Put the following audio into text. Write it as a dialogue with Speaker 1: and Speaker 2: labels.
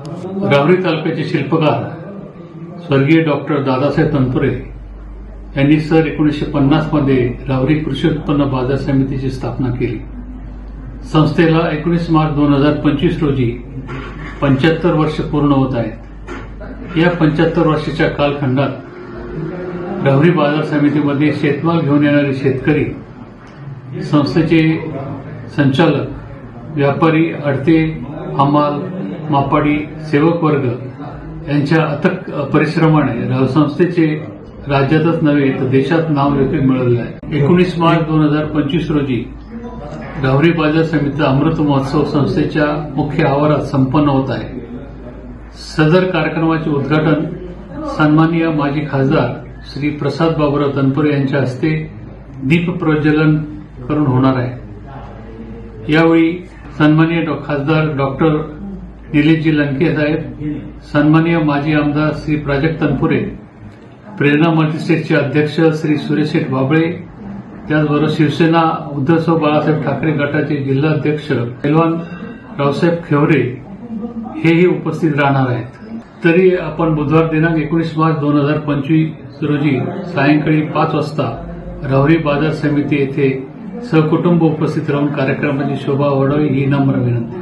Speaker 1: राहुरी तालुक्याचे शिल्पकार स्वर्गीय डॉक्टर दादासाहेब तनपुरे यांनी सन 1950 मध्ये राहुरी कृषी उत्पन्न बाजार समितीची स्थापना केली। संस्थेला 19 मार्च 2025 रोजी 75 वर्ष पूर्ण होत आहेत। या 75 वर्षाच्या कालखंडात राहुरी बाजार समितीमध्ये शेतमाल घेऊन येणारे शेतकरी, संस्थेचे संचालक, व्यापारी, आडते, हमाल, मापाडी, सेवक वर्ग यांच्या अथक परिश्रमाने संस्थेचे राज्यातच नव्हे तर देशात नावलौकिक मिळवले आहे। 19 मार्च 2025 रोजी राहुरी बाजार समितीचा अमृत महोत्सव संस्थेच्या मुख्य आवारात संपन्न होत आहे। सदर कार्यक्रमाचे उद्घाटन सन्माननीय माजी खासदार श्री प्रसाद बाबूराव तनपुरे यांच्या हस्ते दीप प्रज्वलन करून होणार आहे। यावेळी सन्माननीय खासदार डॉक्टर निलेशजी लंके साहेब, सन्माननीय माजी आमदार श्री प्राजक्त तनपुरे, प्रेरणा मल्टीस्टेटचे अध्यक्ष श्री सुरेशेठ बाबळे, त्याचबरोबर शिवसेना उद्धव बाळासाहेब ठाकरे गटाचे जिल्हाध्यक्ष पैलवान रावसाहेब खेवरे हेही उपस्थित राहणार आहेत। तरी आपण बुधवार दिनांक 19 मार्च 2025 रोजी सायंकाळी 5 वाजता राहुरी बाजार समिती येथे सहकुटुंब उपस्थित राहून कार्यक्रमाची शोभा वाढवावी ही नम्र विनंती।